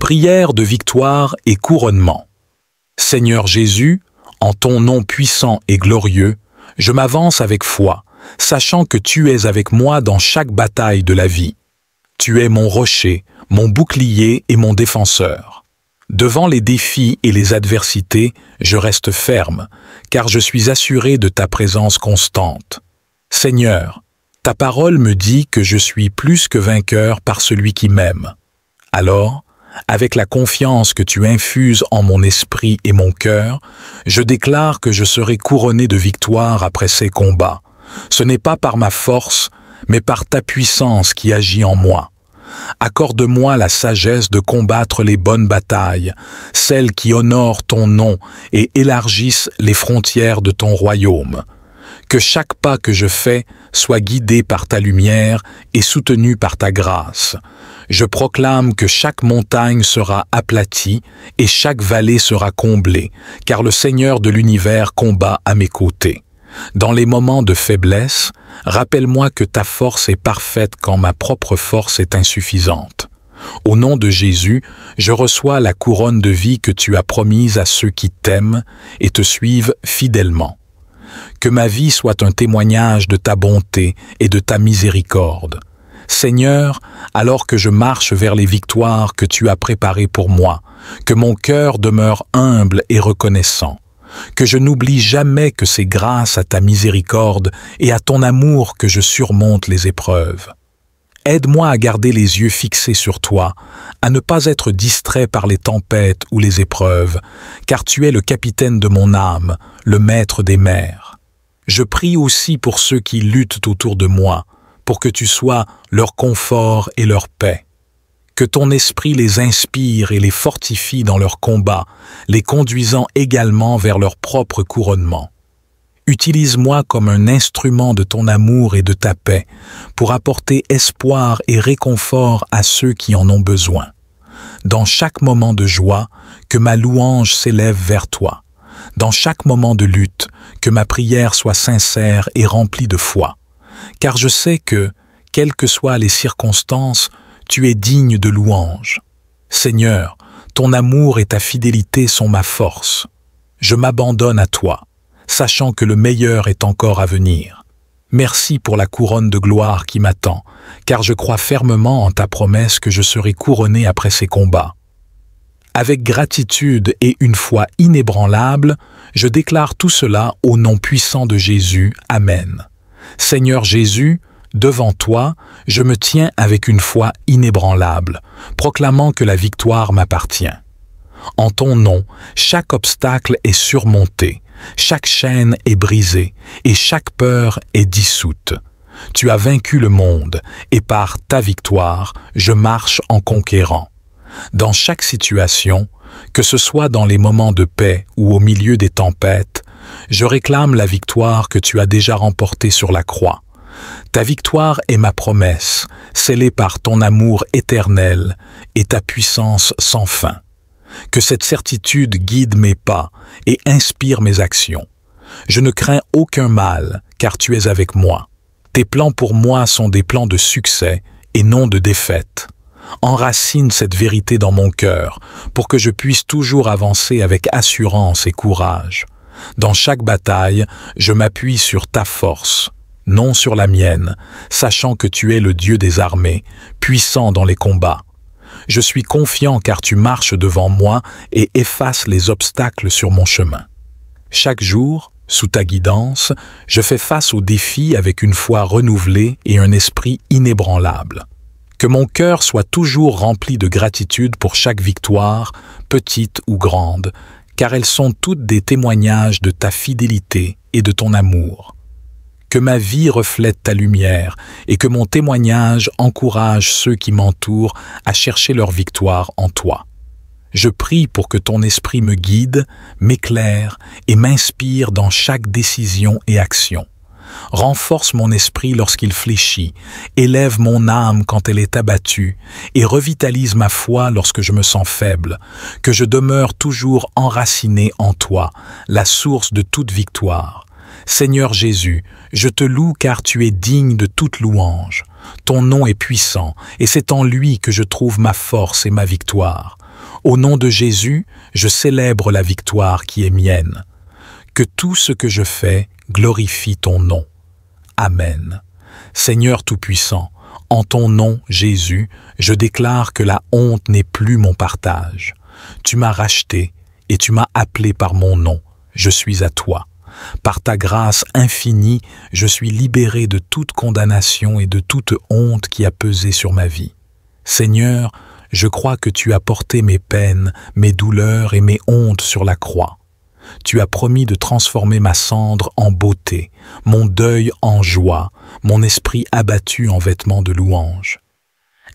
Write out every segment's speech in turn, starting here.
Prière de victoire et couronnement. Seigneur Jésus, en ton nom puissant et glorieux, je m'avance avec foi, sachant que tu es avec moi dans chaque bataille de la vie. Tu es mon rocher, mon bouclier et mon défenseur. Devant les défis et les adversités, je reste ferme, car je suis assuré de ta présence constante. Seigneur, ta parole me dit que je suis plus que vainqueur par celui qui m'aime. Alors, avec la confiance que tu infuses en mon esprit et mon cœur, je déclare que je serai couronné de victoire après ces combats. Ce n'est pas par ma force, mais par ta puissance qui agit en moi. Accorde-moi la sagesse de combattre les bonnes batailles, celles qui honorent ton nom et élargissent les frontières de ton royaume. Que chaque pas que je fais soit guidé par ta lumière et soutenu par ta grâce. Je proclame que chaque montagne sera aplatie et chaque vallée sera comblée, car le Seigneur de l'univers combat à mes côtés. Dans les moments de faiblesse, rappelle-moi que ta force est parfaite quand ma propre force est insuffisante. Au nom de Jésus, je reçois la couronne de vie que tu as promise à ceux qui t'aiment et te suivent fidèlement. Que ma vie soit un témoignage de ta bonté et de ta miséricorde. Seigneur, alors que je marche vers les victoires que tu as préparées pour moi, que mon cœur demeure humble et reconnaissant. Que je n'oublie jamais que c'est grâce à ta miséricorde et à ton amour que je surmonte les épreuves. Aide-moi à garder les yeux fixés sur toi, à ne pas être distrait par les tempêtes ou les épreuves, car tu es le capitaine de mon âme, le maître des mers. Je prie aussi pour ceux qui luttent autour de moi, pour que tu sois leur confort et leur paix. Que ton esprit les inspire et les fortifie dans leur combat, les conduisant également vers leur propre couronnement. Utilise-moi comme un instrument de ton amour et de ta paix pour apporter espoir et réconfort à ceux qui en ont besoin. Dans chaque moment de joie, que ma louange s'élève vers toi. Dans chaque moment de lutte, que ma prière soit sincère et remplie de foi. Car je sais que, quelles que soient les circonstances, tu es digne de louange. Seigneur, ton amour et ta fidélité sont ma force. Je m'abandonne à toi, sachant que le meilleur est encore à venir. Merci pour la couronne de gloire qui m'attend, car je crois fermement en ta promesse que je serai couronné après ces combats. Avec gratitude et une foi inébranlable, je déclare tout cela au nom puissant de Jésus. Amen. Seigneur Jésus, devant toi, je me tiens avec une foi inébranlable, proclamant que la victoire m'appartient. En ton nom, chaque obstacle est surmonté, chaque chaîne est brisée et chaque peur est dissoute. Tu as vaincu le monde et par ta victoire, je marche en conquérant. Dans chaque situation, que ce soit dans les moments de paix ou au milieu des tempêtes, je réclame la victoire que tu as déjà remportée sur la croix. Ta victoire est ma promesse, scellée par ton amour éternel et ta puissance sans fin. Que cette certitude guide mes pas et inspire mes actions. Je ne crains aucun mal, car tu es avec moi. Tes plans pour moi sont des plans de succès et non de défaite. Enracine cette vérité dans mon cœur pour que je puisse toujours avancer avec assurance et courage. Dans chaque bataille, je m'appuie sur ta force, non sur la mienne, sachant que tu es le Dieu des armées, puissant dans les combats. Je suis confiant car tu marches devant moi et effaces les obstacles sur mon chemin. Chaque jour, sous ta guidance, je fais face aux défis avec une foi renouvelée et un esprit inébranlable. Que mon cœur soit toujours rempli de gratitude pour chaque victoire, petite ou grande, car elles sont toutes des témoignages de ta fidélité et de ton amour. Que ma vie reflète ta lumière et que mon témoignage encourage ceux qui m'entourent à chercher leur victoire en toi. Je prie pour que ton esprit me guide, m'éclaire et m'inspire dans chaque décision et action. Renforce mon esprit lorsqu'il fléchit, élève mon âme quand elle est abattue et revitalise ma foi lorsque je me sens faible, que je demeure toujours enraciné en toi, la source de toute victoire. Seigneur Jésus, je te loue car tu es digne de toute louange. Ton nom est puissant et c'est en lui que je trouve ma force et ma victoire. Au nom de Jésus, je célèbre la victoire qui est mienne. Que tout ce que je fais glorifie ton nom. Amen. Seigneur Tout-Puissant, en ton nom, Jésus, je déclare que la honte n'est plus mon partage. Tu m'as racheté et tu m'as appelé par mon nom. Je suis à toi. Par ta grâce infinie, je suis libéré de toute condamnation et de toute honte qui a pesé sur ma vie. Seigneur, je crois que tu as porté mes peines, mes douleurs et mes hontes sur la croix. Tu as promis de transformer ma cendre en beauté, mon deuil en joie, mon esprit abattu en vêtements de louange.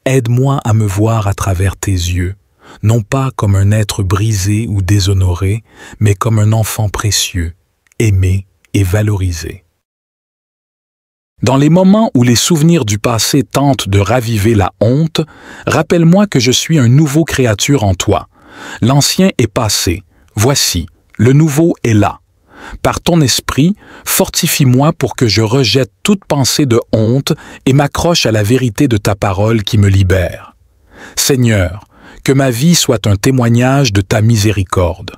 Aide-moi à me voir à travers tes yeux, non pas comme un être brisé ou déshonoré, mais comme un enfant précieux, aimé et valorisé. Dans les moments où les souvenirs du passé tentent de raviver la honte, rappelle-moi que je suis un nouveau créature en toi. L'ancien est passé, voici, le nouveau est là. Par ton esprit, fortifie-moi pour que je rejette toute pensée de honte et m'accroche à la vérité de ta parole qui me libère. Seigneur, que ma vie soit un témoignage de ta miséricorde.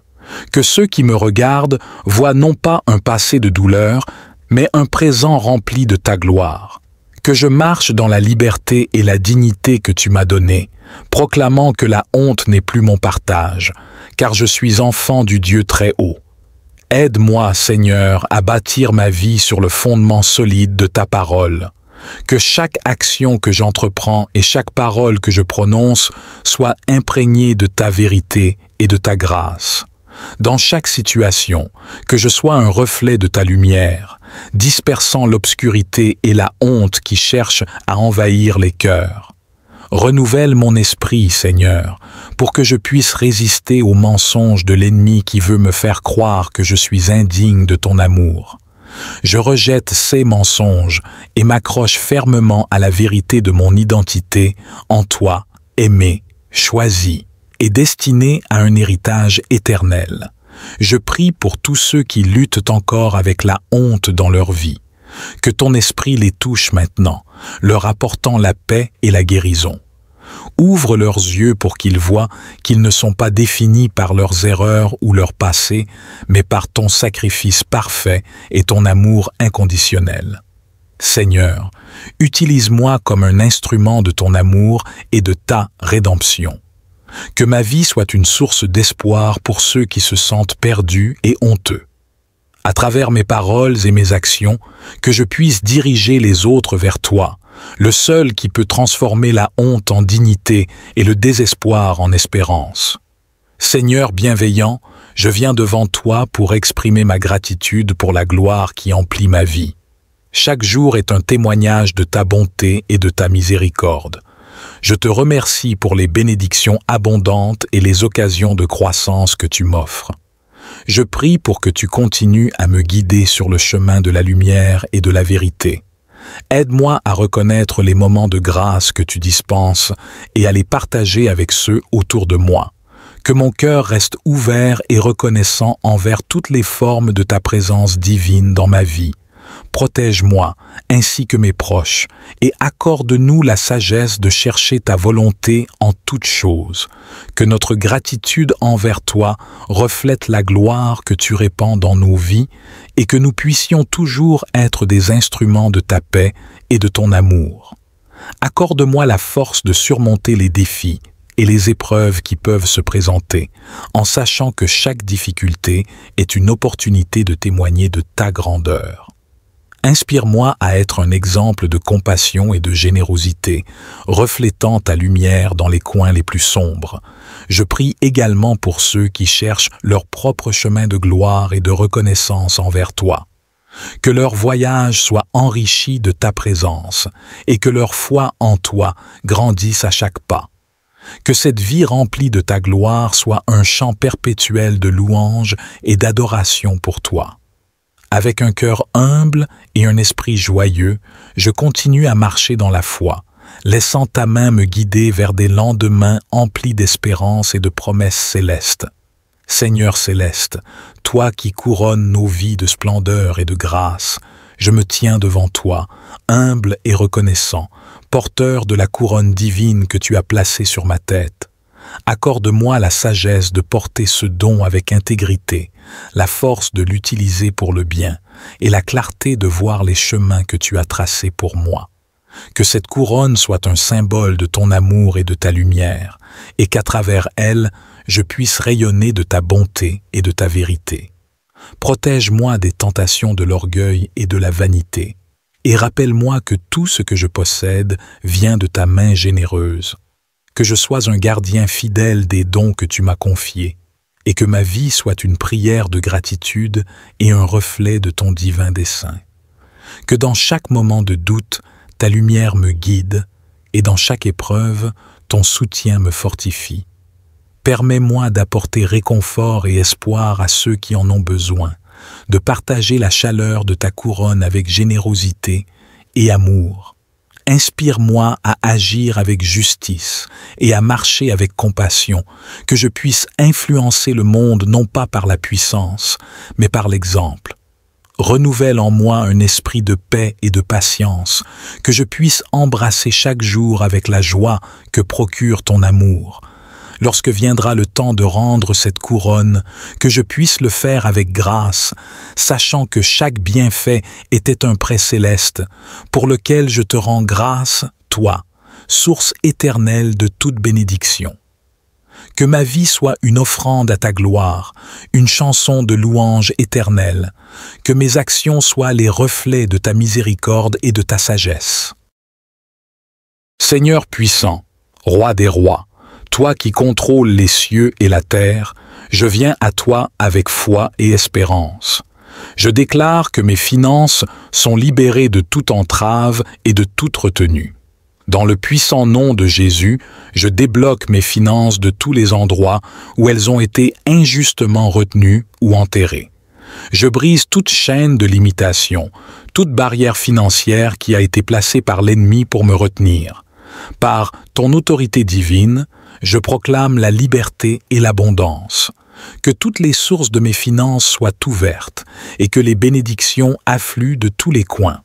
Que ceux qui me regardent voient non pas un passé de douleur, mais un présent rempli de ta gloire. Que je marche dans la liberté et la dignité que tu m'as donnée, proclamant que la honte n'est plus mon partage, car je suis enfant du Dieu très haut. Aide-moi, Seigneur, à bâtir ma vie sur le fondement solide de ta parole. Que chaque action que j'entreprends et chaque parole que je prononce soit imprégnée de ta vérité et de ta grâce. Dans chaque situation, que je sois un reflet de ta lumière, dispersant l'obscurité et la honte qui cherchent à envahir les cœurs. Renouvelle mon esprit, Seigneur, pour que je puisse résister aux mensonges de l'ennemi qui veut me faire croire que je suis indigne de ton amour. Je rejette ces mensonges et m'accroche fermement à la vérité de mon identité en toi, aimé, choisi et destiné à un héritage éternel. Je prie pour tous ceux qui luttent encore avec la honte dans leur vie. Que ton esprit les touche maintenant, leur apportant la paix et la guérison. Ouvre leurs yeux pour qu'ils voient qu'ils ne sont pas définis par leurs erreurs ou leur passé, mais par ton sacrifice parfait et ton amour inconditionnel. Seigneur, utilise-moi comme un instrument de ton amour et de ta rédemption. Que ma vie soit une source d'espoir pour ceux qui se sentent perdus et honteux. À travers mes paroles et mes actions, que je puisse diriger les autres vers toi, le seul qui peut transformer la honte en dignité et le désespoir en espérance. Seigneur bienveillant, je viens devant toi pour exprimer ma gratitude pour la gloire qui emplit ma vie. Chaque jour est un témoignage de ta bonté et de ta miséricorde. Je te remercie pour les bénédictions abondantes et les occasions de croissance que tu m'offres. Je prie pour que tu continues à me guider sur le chemin de la lumière et de la vérité. Aide-moi à reconnaître les moments de grâce que tu dispenses et à les partager avec ceux autour de moi. Que mon cœur reste ouvert et reconnaissant envers toutes les formes de ta présence divine dans ma vie. Protège-moi, ainsi que mes proches, et accorde-nous la sagesse de chercher ta volonté en toutes choses. Que notre gratitude envers toi reflète la gloire que tu répands dans nos vies, et que nous puissions toujours être des instruments de ta paix et de ton amour. Accorde-moi la force de surmonter les défis et les épreuves qui peuvent se présenter, en sachant que chaque difficulté est une opportunité de témoigner de ta grandeur. Inspire-moi à être un exemple de compassion et de générosité, reflétant ta lumière dans les coins les plus sombres. Je prie également pour ceux qui cherchent leur propre chemin de gloire et de reconnaissance envers toi. Que leur voyage soit enrichi de ta présence et que leur foi en toi grandisse à chaque pas. Que cette vie remplie de ta gloire soit un chant perpétuel de louange et d'adoration pour toi. Avec un cœur humble et un esprit joyeux, je continue à marcher dans la foi, laissant ta main me guider vers des lendemains emplis d'espérance et de promesses célestes. Seigneur céleste, toi qui couronnes nos vies de splendeur et de grâce, je me tiens devant toi, humble et reconnaissant, porteur de la couronne divine que tu as placée sur ma tête. Accorde-moi la sagesse de porter ce don avec intégrité, la force de l'utiliser pour le bien et la clarté de voir les chemins que tu as tracés pour moi. Que cette couronne soit un symbole de ton amour et de ta lumière, et qu'à travers elle, je puisse rayonner de ta bonté et de ta vérité. Protège-moi des tentations de l'orgueil et de la vanité, et rappelle-moi que tout ce que je possède vient de ta main généreuse. Que je sois un gardien fidèle des dons que tu m'as confiés, et que ma vie soit une prière de gratitude et un reflet de ton divin dessein. Que dans chaque moment de doute, ta lumière me guide, et dans chaque épreuve, ton soutien me fortifie. Permets-moi d'apporter réconfort et espoir à ceux qui en ont besoin, de partager la chaleur de ta couronne avec générosité et amour. Inspire-moi à agir avec justice et à marcher avec compassion, que je puisse influencer le monde non pas par la puissance, mais par l'exemple. Renouvelle en moi un esprit de paix et de patience, que je puisse embrasser chaque jour avec la joie que procure ton amour. Lorsque viendra le temps de rendre cette couronne, que je puisse le faire avec grâce, sachant que chaque bienfait était un prêt céleste, pour lequel je te rends grâce, toi, source éternelle de toute bénédiction. Que ma vie soit une offrande à ta gloire, une chanson de louange éternelle, que mes actions soient les reflets de ta miséricorde et de ta sagesse. Seigneur puissant, roi des rois, toi qui contrôles les cieux et la terre, je viens à toi avec foi et espérance. Je déclare que mes finances sont libérées de toute entrave et de toute retenue. Dans le puissant nom de Jésus, je débloque mes finances de tous les endroits où elles ont été injustement retenues ou enterrées. Je brise toute chaîne de limitation, toute barrière financière qui a été placée par l'ennemi pour me retenir. Par ton autorité divine, je proclame la liberté et l'abondance. Que toutes les sources de mes finances soient ouvertes et que les bénédictions affluent de tous les coins.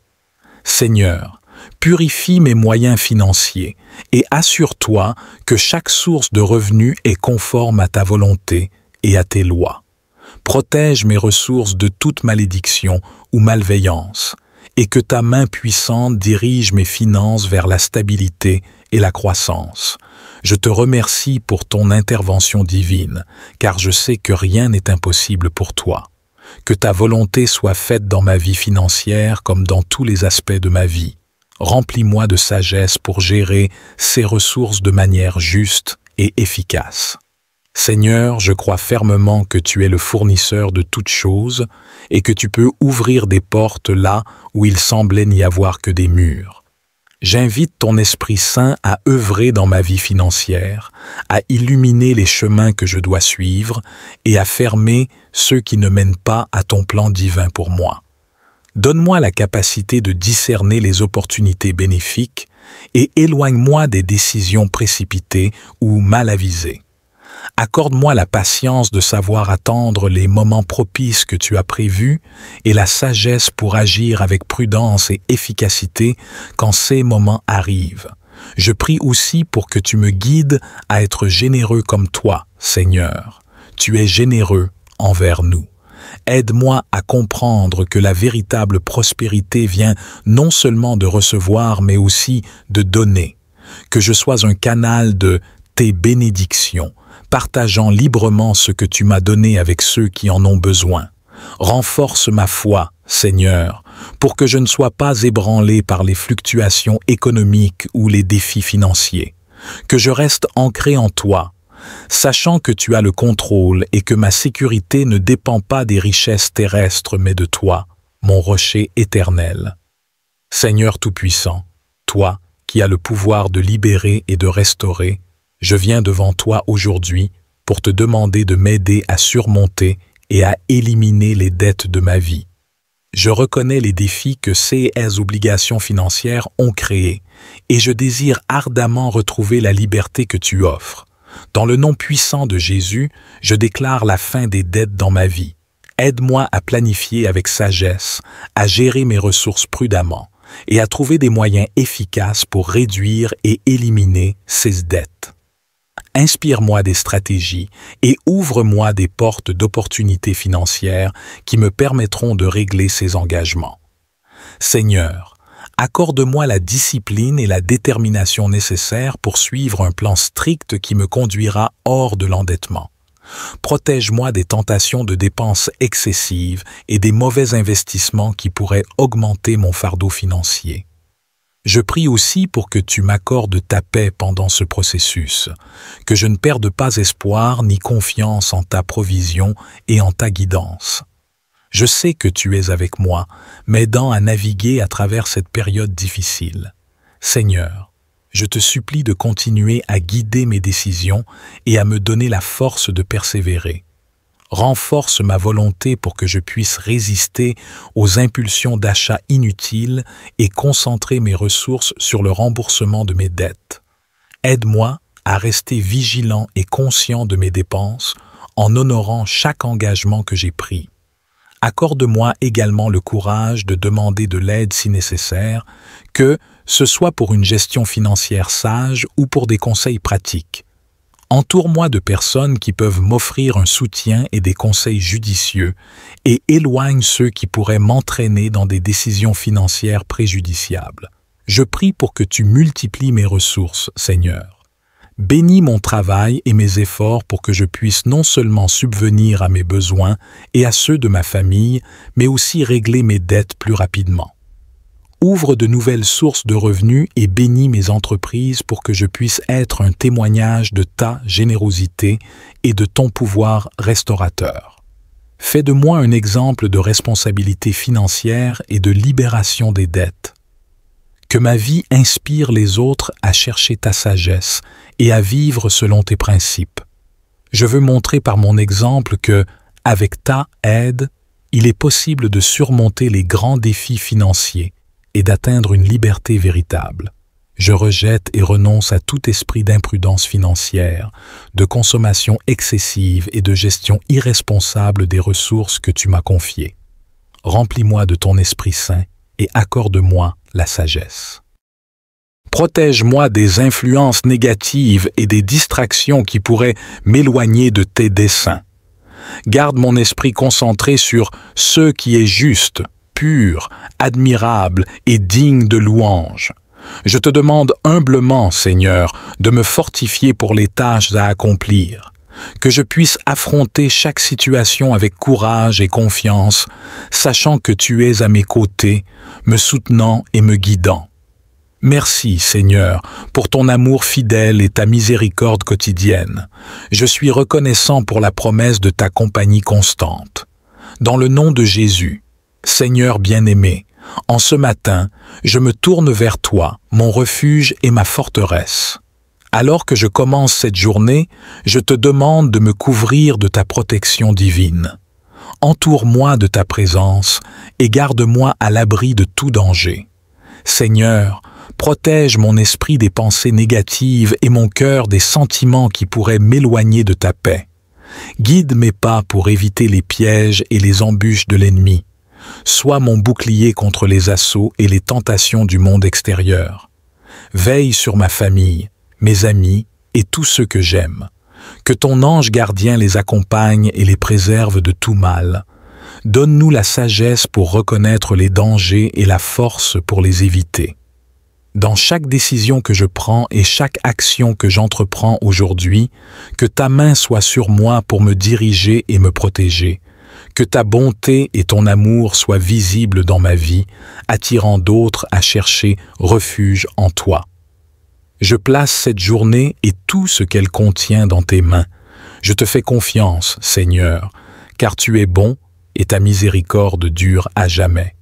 Seigneur, purifie mes moyens financiers et assure-toi que chaque source de revenus est conforme à ta volonté et à tes lois. Protège mes ressources de toute malédiction ou malveillance et que ta main puissante dirige mes finances vers la stabilité et la croissance. Je te remercie pour ton intervention divine, car je sais que rien n'est impossible pour toi. Que ta volonté soit faite dans ma vie financière comme dans tous les aspects de ma vie. Remplis-moi de sagesse pour gérer ces ressources de manière juste et efficace. Seigneur, je crois fermement que tu es le fournisseur de toutes choses et que tu peux ouvrir des portes là où il semblait n'y avoir que des murs. J'invite ton Esprit Saint à œuvrer dans ma vie financière, à illuminer les chemins que je dois suivre et à fermer ceux qui ne mènent pas à ton plan divin pour moi. Donne-moi la capacité de discerner les opportunités bénéfiques et éloigne-moi des décisions précipitées ou mal avisées. Accorde-moi la patience de savoir attendre les moments propices que tu as prévus et la sagesse pour agir avec prudence et efficacité quand ces moments arrivent. Je prie aussi pour que tu me guides à être généreux comme toi, Seigneur. Tu es généreux envers nous. Aide-moi à comprendre que la véritable prospérité vient non seulement de recevoir, mais aussi de donner. Que je sois un canal de tes bénédictions, partageant librement ce que tu m'as donné avec ceux qui en ont besoin. Renforce ma foi, Seigneur, pour que je ne sois pas ébranlé par les fluctuations économiques ou les défis financiers. Que je reste ancré en toi, sachant que tu as le contrôle et que ma sécurité ne dépend pas des richesses terrestres mais de toi, mon rocher éternel. Seigneur Tout-Puissant, toi qui as le pouvoir de libérer et de restaurer, je viens devant toi aujourd'hui pour te demander de m'aider à surmonter et à éliminer les dettes de ma vie. Je reconnais les défis que ces obligations financières ont créés et je désire ardemment retrouver la liberté que tu offres. Dans le nom puissant de Jésus, je déclare la fin des dettes dans ma vie. Aide-moi à planifier avec sagesse, à gérer mes ressources prudemment et à trouver des moyens efficaces pour réduire et éliminer ces dettes. Inspire-moi des stratégies et ouvre-moi des portes d'opportunités financières qui me permettront de régler ces engagements. Seigneur, accorde-moi la discipline et la détermination nécessaires pour suivre un plan strict qui me conduira hors de l'endettement. Protège-moi des tentations de dépenses excessives et des mauvais investissements qui pourraient augmenter mon fardeau financier. Je prie aussi pour que tu m'accordes ta paix pendant ce processus, que je ne perde pas espoir ni confiance en ta provision et en ta guidance. Je sais que tu es avec moi, m'aidant à naviguer à travers cette période difficile. Seigneur, je te supplie de continuer à guider mes décisions et à me donner la force de persévérer. Renforce ma volonté pour que je puisse résister aux impulsions d'achat inutiles et concentrer mes ressources sur le remboursement de mes dettes. Aide-moi à rester vigilant et conscient de mes dépenses en honorant chaque engagement que j'ai pris. Accorde-moi également le courage de demander de l'aide si nécessaire, que ce soit pour une gestion financière sage ou pour des conseils pratiques. Entoure-moi de personnes qui peuvent m'offrir un soutien et des conseils judicieux et éloigne ceux qui pourraient m'entraîner dans des décisions financières préjudiciables. Je prie pour que tu multiplies mes ressources, Seigneur. Bénis mon travail et mes efforts pour que je puisse non seulement subvenir à mes besoins et à ceux de ma famille, mais aussi régler mes dettes plus rapidement. Ouvre de nouvelles sources de revenus et bénis mes entreprises pour que je puisse être un témoignage de ta générosité et de ton pouvoir restaurateur. Fais de moi un exemple de responsabilité financière et de libération des dettes. Que ma vie inspire les autres à chercher ta sagesse et à vivre selon tes principes. Je veux montrer par mon exemple que, avec ta aide, il est possible de surmonter les grands défis financiers et d'atteindre une liberté véritable. Je rejette et renonce à tout esprit d'imprudence financière, de consommation excessive et de gestion irresponsable des ressources que tu m'as confiées. Remplis-moi de ton Esprit Saint et accorde-moi la sagesse. Protège-moi des influences négatives et des distractions qui pourraient m'éloigner de tes desseins. Garde mon esprit concentré sur ce qui est juste, pur, admirable et digne de louange. Je te demande humblement, Seigneur, de me fortifier pour les tâches à accomplir, que je puisse affronter chaque situation avec courage et confiance, sachant que tu es à mes côtés, me soutenant et me guidant. Merci, Seigneur, pour ton amour fidèle et ta miséricorde quotidienne. Je suis reconnaissant pour la promesse de ta compagnie constante. Dans le nom de Jésus, Seigneur bien-aimé, en ce matin, je me tourne vers toi, mon refuge et ma forteresse. Alors que je commence cette journée, je te demande de me couvrir de ta protection divine. Entoure-moi de ta présence et garde-moi à l'abri de tout danger. Seigneur, protège mon esprit des pensées négatives et mon cœur des sentiments qui pourraient m'éloigner de ta paix. Guide mes pas pour éviter les pièges et les embûches de l'ennemi. Sois mon bouclier contre les assauts et les tentations du monde extérieur. Veille sur ma famille, mes amis et tous ceux que j'aime. Que ton ange gardien les accompagne et les préserve de tout mal. Donne-nous la sagesse pour reconnaître les dangers et la force pour les éviter. Dans chaque décision que je prends et chaque action que j'entreprends aujourd'hui, que ta main soit sur moi pour me diriger et me protéger. Que ta bonté et ton amour soient visibles dans ma vie, attirant d'autres à chercher refuge en toi. Je place cette journée et tout ce qu'elle contient dans tes mains. Je te fais confiance, Seigneur, car tu es bon et ta miséricorde dure à jamais.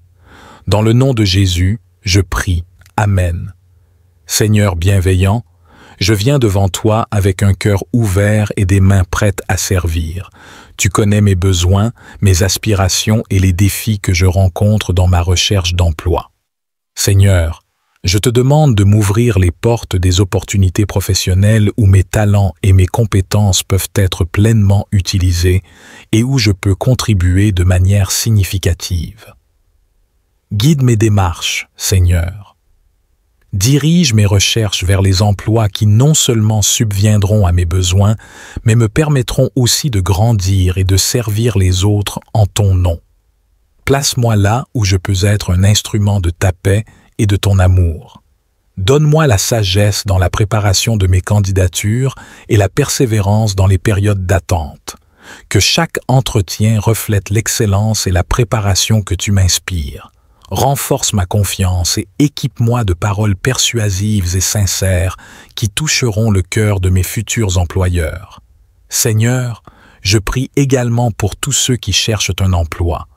Dans le nom de Jésus, je prie. Amen. Seigneur bienveillant, je viens devant toi avec un cœur ouvert et des mains prêtes à servir. Tu connais mes besoins, mes aspirations et les défis que je rencontre dans ma recherche d'emploi. Seigneur, je te demande de m'ouvrir les portes des opportunités professionnelles où mes talents et mes compétences peuvent être pleinement utilisés et où je peux contribuer de manière significative. Guide mes démarches, Seigneur. Dirige mes recherches vers les emplois qui non seulement subviendront à mes besoins, mais me permettront aussi de grandir et de servir les autres en ton nom. Place-moi là où je peux être un instrument de ta paix et de ton amour. Donne-moi la sagesse dans la préparation de mes candidatures et la persévérance dans les périodes d'attente. Que chaque entretien reflète l'excellence et la préparation que tu m'inspires. Renforce ma confiance et équipe-moi de paroles persuasives et sincères qui toucheront le cœur de mes futurs employeurs. Seigneur, je prie également pour tous ceux qui cherchent un emploi.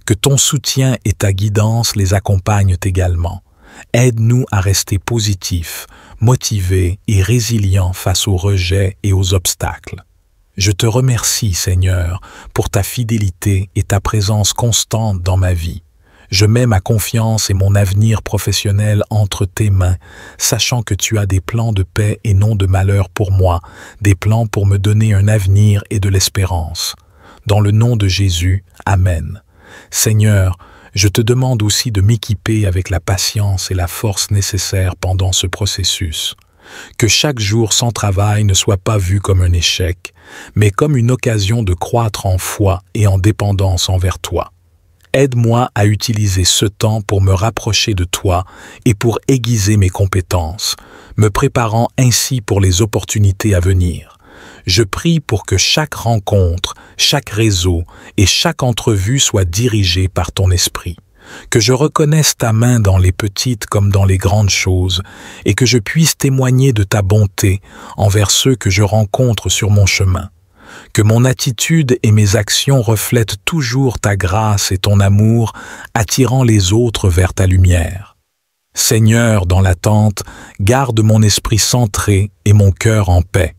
Que ton soutien et ta guidance les accompagnent également. Aide-nous à rester positifs, motivés et résilients face aux rejets et aux obstacles. Je te remercie, Seigneur, pour ta fidélité et ta présence constante dans ma vie. Je mets ma confiance et mon avenir professionnel entre tes mains, sachant que tu as des plans de paix et non de malheur pour moi, des plans pour me donner un avenir et de l'espérance. Dans le nom de Jésus, Amen. Seigneur, je te demande aussi de m'équiper avec la patience et la force nécessaires pendant ce processus. Que chaque jour sans travail ne soit pas vu comme un échec, mais comme une occasion de croître en foi et en dépendance envers toi. Aide-moi à utiliser ce temps pour me rapprocher de toi et pour aiguiser mes compétences, me préparant ainsi pour les opportunités à venir. Je prie pour que chaque rencontre, chaque réseau et chaque entrevue soit dirigée par ton esprit. Que je reconnaisse ta main dans les petites comme dans les grandes choses et que je puisse témoigner de ta bonté envers ceux que je rencontre sur mon chemin. Que mon attitude et mes actions reflètent toujours ta grâce et ton amour, attirant les autres vers ta lumière. Seigneur, dans l'attente, garde mon esprit centré et mon cœur en paix.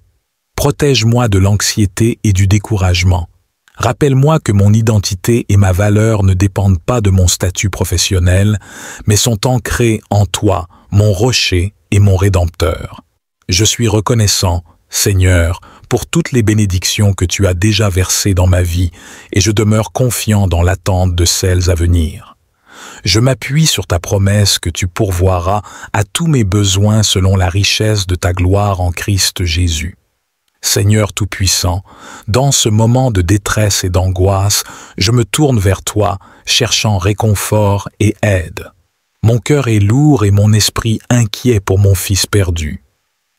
Protège-moi de l'anxiété et du découragement. Rappelle-moi que mon identité et ma valeur ne dépendent pas de mon statut professionnel, mais sont ancrées en toi, mon rocher et mon rédempteur. Je suis reconnaissant, Seigneur, pour toutes les bénédictions que tu as déjà versées dans ma vie et je demeure confiant dans l'attente de celles à venir. Je m'appuie sur ta promesse que tu pourvoiras à tous mes besoins selon la richesse de ta gloire en Christ Jésus. Seigneur Tout-Puissant, dans ce moment de détresse et d'angoisse, je me tourne vers toi, cherchant réconfort et aide. Mon cœur est lourd et mon esprit inquiet pour mon fils perdu.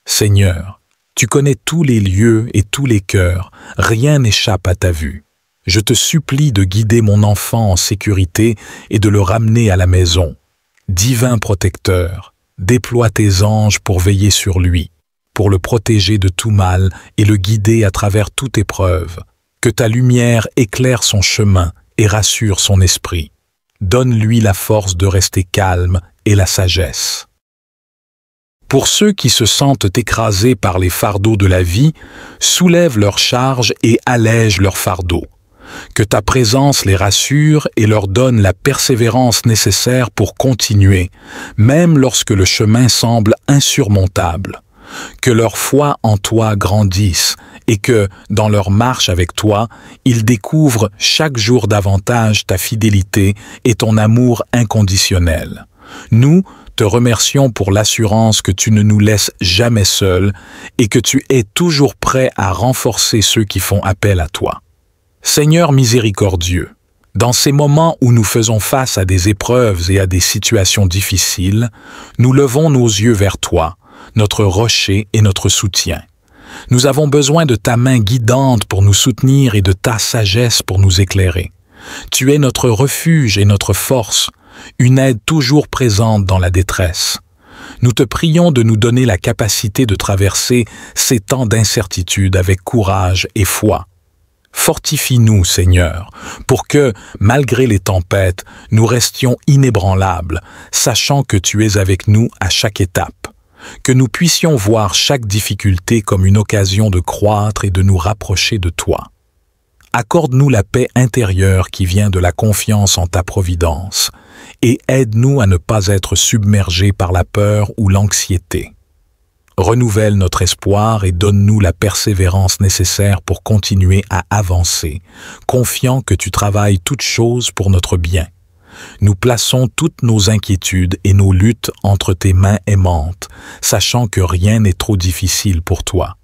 Seigneur, tu connais tous les lieux et tous les cœurs, rien n'échappe à ta vue. Je te supplie de guider mon enfant en sécurité et de le ramener à la maison. Divin protecteur, déploie tes anges pour veiller sur lui, pour le protéger de tout mal et le guider à travers toute épreuve. Que ta lumière éclaire son chemin et rassure son esprit. Donne-lui la force de rester calme et la sagesse. Pour ceux qui se sentent écrasés par les fardeaux de la vie, soulève leurs charges et allège leurs fardeaux. Que ta présence les rassure et leur donne la persévérance nécessaire pour continuer, même lorsque le chemin semble insurmontable. Que leur foi en toi grandisse et que, dans leur marche avec toi, ils découvrent chaque jour davantage ta fidélité et ton amour inconditionnel. Nous te remercions pour l'assurance que tu ne nous laisses jamais seuls et que tu es toujours prêt à renforcer ceux qui font appel à toi. Seigneur miséricordieux, dans ces moments où nous faisons face à des épreuves et à des situations difficiles, nous levons nos yeux vers toi, notre rocher et notre soutien. Nous avons besoin de ta main guidante pour nous soutenir et de ta sagesse pour nous éclairer. Tu es notre refuge et notre force, une aide toujours présente dans la détresse. Nous te prions de nous donner la capacité de traverser ces temps d'incertitude avec courage et foi. Fortifie-nous, Seigneur, pour que, malgré les tempêtes, nous restions inébranlables, sachant que tu es avec nous à chaque étape. Que nous puissions voir chaque difficulté comme une occasion de croître et de nous rapprocher de toi. Accorde-nous la paix intérieure qui vient de la confiance en ta providence et aide-nous à ne pas être submergés par la peur ou l'anxiété. Renouvelle notre espoir et donne-nous la persévérance nécessaire pour continuer à avancer, confiant que tu travailles toutes choses pour notre bien. Nous plaçons toutes nos inquiétudes et nos luttes entre tes mains aimantes, sachant que rien n'est trop difficile pour toi.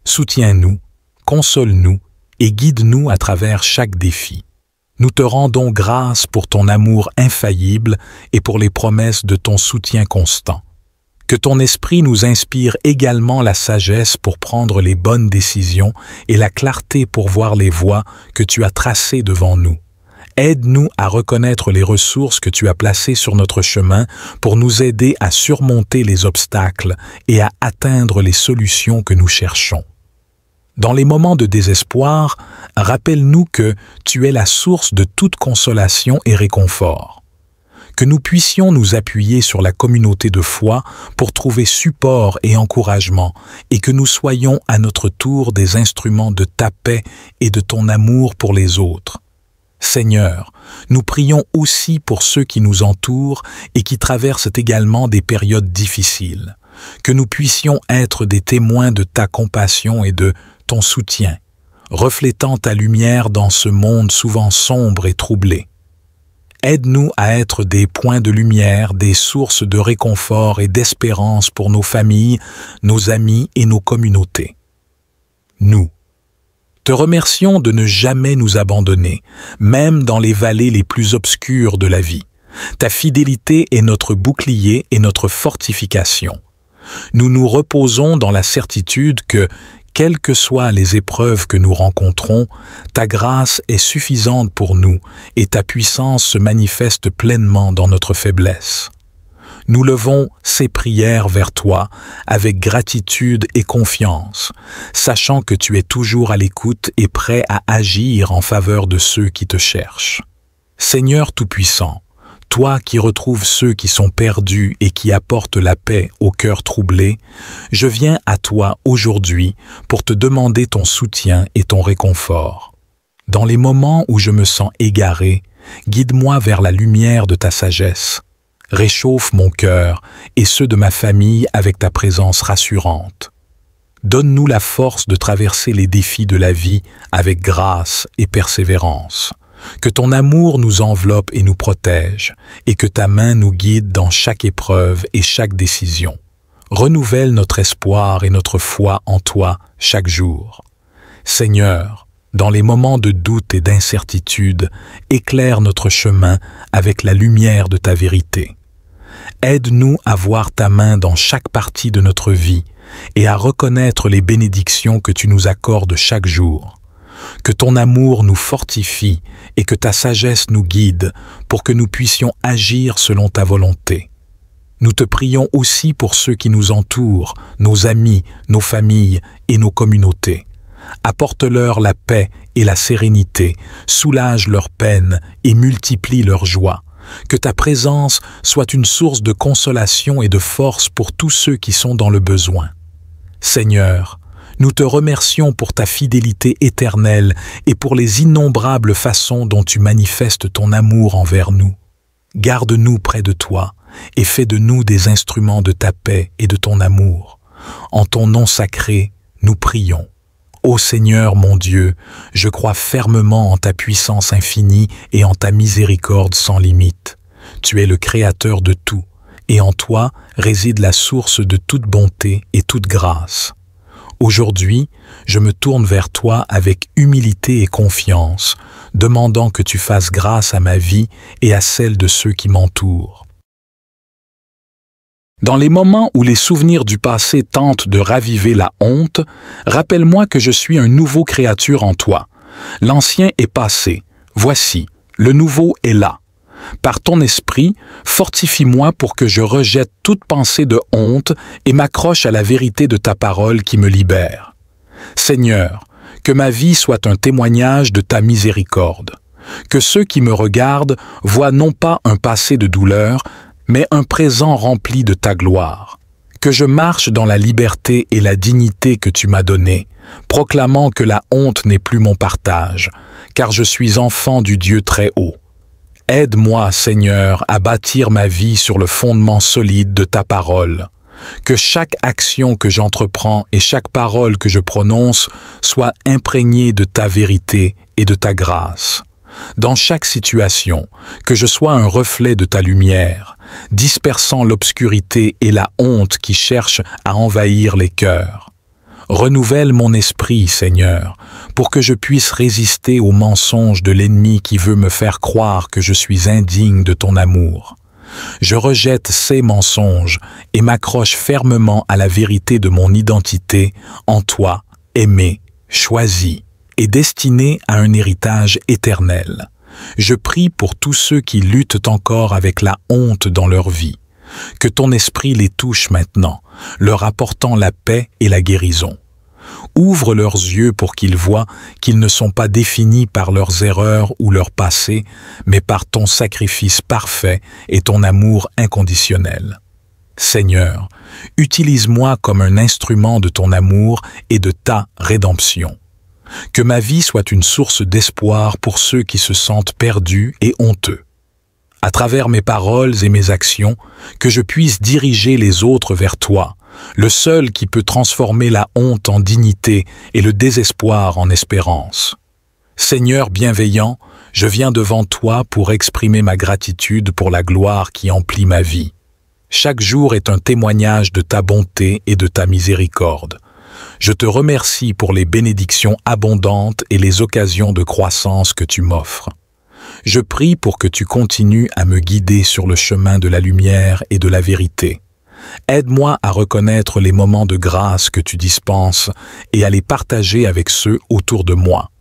Soutiens-nous, console-nous et guide-nous à travers chaque défi. Nous te rendons grâce pour ton amour infaillible et pour les promesses de ton soutien constant. Que ton esprit nous inspire également la sagesse pour prendre les bonnes décisions et la clarté pour voir les voies que tu as tracées devant nous. Aide-nous à reconnaître les ressources que tu as placées sur notre chemin pour nous aider à surmonter les obstacles et à atteindre les solutions que nous cherchons. Dans les moments de désespoir, rappelle-nous que tu es la source de toute consolation et réconfort. Que nous puissions nous appuyer sur la communauté de foi pour trouver support et encouragement, et que nous soyons à notre tour des instruments de ta paix et de ton amour pour les autres. Seigneur, nous prions aussi pour ceux qui nous entourent et qui traversent également des périodes difficiles. Que nous puissions être des témoins de ta compassion et de ton soutien, reflétant ta lumière dans ce monde souvent sombre et troublé. Aide-nous à être des points de lumière, des sources de réconfort et d'espérance pour nos familles, nos amis et nos communautés. Nous te remercions de ne jamais nous abandonner, même dans les vallées les plus obscures de la vie. Ta fidélité est notre bouclier et notre fortification. Nous nous reposons dans la certitude que, quelles que soient les épreuves que nous rencontrons, ta grâce est suffisante pour nous et ta puissance se manifeste pleinement dans notre faiblesse. Nous levons ces prières vers toi avec gratitude et confiance, sachant que tu es toujours à l'écoute et prêt à agir en faveur de ceux qui te cherchent. Seigneur Tout-Puissant, toi qui retrouves ceux qui sont perdus et qui apportes la paix au cœur troublé, je viens à toi aujourd'hui pour te demander ton soutien et ton réconfort. Dans les moments où je me sens égaré, guide-moi vers la lumière de ta sagesse. Réchauffe mon cœur et ceux de ma famille avec ta présence rassurante. Donne-nous la force de traverser les défis de la vie avec grâce et persévérance. Que ton amour nous enveloppe et nous protège, et que ta main nous guide dans chaque épreuve et chaque décision. Renouvelle notre espoir et notre foi en toi chaque jour. Seigneur, dans les moments de doute et d'incertitude, éclaire notre chemin avec la lumière de ta vérité. Aide-nous à voir ta main dans chaque partie de notre vie et à reconnaître les bénédictions que tu nous accordes chaque jour. Que ton amour nous fortifie et que ta sagesse nous guide pour que nous puissions agir selon ta volonté. Nous te prions aussi pour ceux qui nous entourent, nos amis, nos familles et nos communautés. Apporte-leur la paix et la sérénité, soulage leurs peines et multiplie leur joie. Que ta présence soit une source de consolation et de force pour tous ceux qui sont dans le besoin. Seigneur, nous te remercions pour ta fidélité éternelle et pour les innombrables façons dont tu manifestes ton amour envers nous. Garde-nous près de toi et fais de nous des instruments de ta paix et de ton amour. En ton nom sacré, nous prions. Ô Seigneur mon Dieu, je crois fermement en ta puissance infinie et en ta miséricorde sans limite. Tu es le Créateur de tout, et en toi réside la source de toute bonté et toute grâce. Aujourd'hui, je me tourne vers toi avec humilité et confiance, demandant que tu fasses grâce à ma vie et à celle de ceux qui m'entourent. Dans les moments où les souvenirs du passé tentent de raviver la honte, rappelle-moi que je suis un nouveau créature en toi. L'ancien est passé, voici, le nouveau est là. Par ton esprit, fortifie-moi pour que je rejette toute pensée de honte et m'accroche à la vérité de ta parole qui me libère. Seigneur, que ma vie soit un témoignage de ta miséricorde. Que ceux qui me regardent voient non pas un passé de douleur, mais un présent rempli de ta gloire. Que je marche dans la liberté et la dignité que tu m'as donnée, proclamant que la honte n'est plus mon partage, car je suis enfant du Dieu très haut. Aide-moi, Seigneur, à bâtir ma vie sur le fondement solide de ta parole. Que chaque action que j'entreprends et chaque parole que je prononce soit imprégnée de ta vérité et de ta grâce. Dans chaque situation, que je sois un reflet de ta lumière, dispersant l'obscurité et la honte qui cherchent à envahir les cœurs. Renouvelle mon esprit, Seigneur, pour que je puisse résister aux mensonges de l'ennemi qui veut me faire croire que je suis indigne de ton amour. Je rejette ces mensonges et m'accroche fermement à la vérité de mon identité en toi, aimé, choisi et destiné à un héritage éternel. Je prie pour tous ceux qui luttent encore avec la honte dans leur vie. Que ton esprit les touche maintenant, leur apportant la paix et la guérison. Ouvre leurs yeux pour qu'ils voient qu'ils ne sont pas définis par leurs erreurs ou leur passé, mais par ton sacrifice parfait et ton amour inconditionnel. Seigneur, utilise-moi comme un instrument de ton amour et de ta rédemption. Que ma vie soit une source d'espoir pour ceux qui se sentent perdus et honteux. À travers mes paroles et mes actions, que je puisse diriger les autres vers toi, le seul qui peut transformer la honte en dignité et le désespoir en espérance. Seigneur bienveillant, je viens devant toi pour exprimer ma gratitude pour la gloire qui emplit ma vie. Chaque jour est un témoignage de ta bonté et de ta miséricorde. Je te remercie pour les bénédictions abondantes et les occasions de croissance que tu m'offres. Je prie pour que tu continues à me guider sur le chemin de la lumière et de la vérité. Aide-moi à reconnaître les moments de grâce que tu dispenses et à les partager avec ceux autour de moi.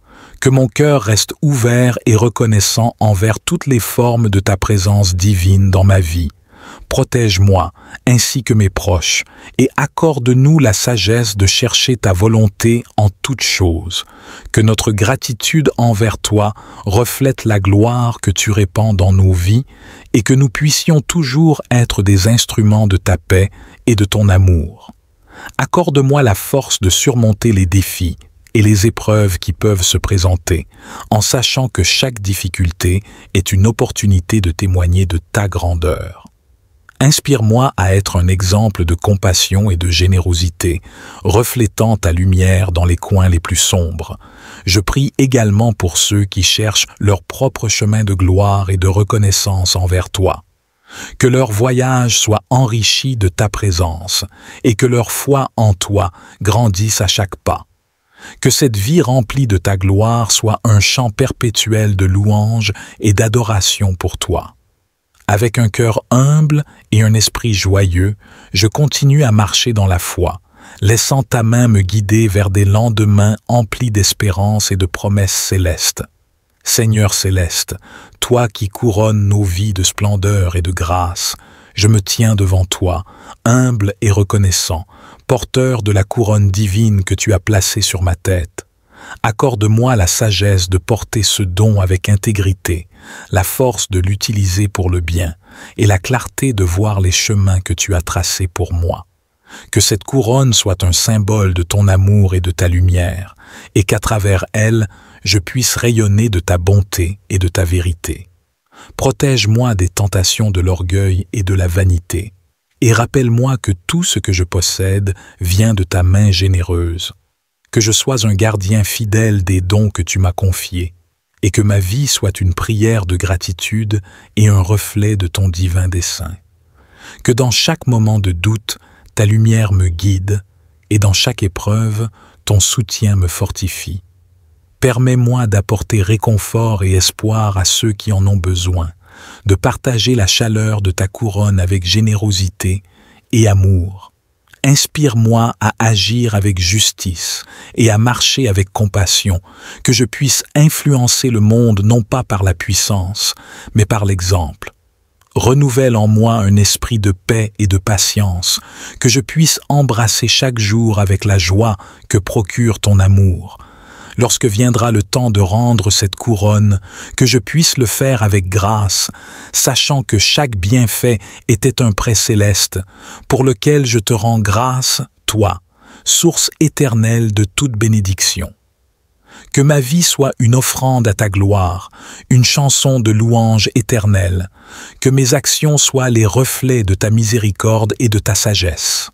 Que mon cœur reste ouvert et reconnaissant envers toutes les formes de ta présence divine dans ma vie. Protège-moi, ainsi que mes proches, et accorde-nous la sagesse de chercher ta volonté en toutes choses. Que notre gratitude envers toi reflète la gloire que tu répands dans nos vies, et que nous puissions toujours être des instruments de ta paix et de ton amour. Accorde-moi la force de surmonter les défis et les épreuves qui peuvent se présenter, en sachant que chaque difficulté est une opportunité de témoigner de ta grandeur. Inspire-moi à être un exemple de compassion et de générosité, reflétant ta lumière dans les coins les plus sombres. Je prie également pour ceux qui cherchent leur propre chemin de gloire et de reconnaissance envers toi. Que leur voyage soit enrichi de ta présence et que leur foi en toi grandisse à chaque pas. Que cette vie remplie de ta gloire soit un chant perpétuel de louange et d'adoration pour toi. Avec un cœur humble et un esprit joyeux, je continue à marcher dans la foi, laissant ta main me guider vers des lendemains emplis d'espérance et de promesses célestes. Seigneur céleste, toi qui couronnes nos vies de splendeur et de grâce, je me tiens devant toi, humble et reconnaissant, porteur de la couronne divine que tu as placée sur ma tête. Accorde-moi la sagesse de porter ce don avec intégrité, la force de l'utiliser pour le bien et la clarté de voir les chemins que tu as tracés pour moi. Que cette couronne soit un symbole de ton amour et de ta lumière, et qu'à travers elle, je puisse rayonner de ta bonté et de ta vérité. Protège-moi des tentations de l'orgueil et de la vanité, et rappelle-moi que tout ce que je possède vient de ta main généreuse. Que je sois un gardien fidèle des dons que tu m'as confiés, et que ma vie soit une prière de gratitude et un reflet de ton divin dessein. Que dans chaque moment de doute, ta lumière me guide, et dans chaque épreuve, ton soutien me fortifie. Permets-moi d'apporter réconfort et espoir à ceux qui en ont besoin, de partager la chaleur de ta couronne avec générosité et amour. Inspire-moi à agir avec justice et à marcher avec compassion, que je puisse influencer le monde non pas par la puissance, mais par l'exemple. Renouvelle en moi un esprit de paix et de patience, que je puisse embrasser chaque jour avec la joie que procure ton amour. Lorsque viendra le temps de rendre cette couronne, que je puisse le faire avec grâce, sachant que chaque bienfait était un prêt céleste, pour lequel je te rends grâce, toi, source éternelle de toute bénédiction. Que ma vie soit une offrande à ta gloire, une chanson de louange éternelle, que mes actions soient les reflets de ta miséricorde et de ta sagesse.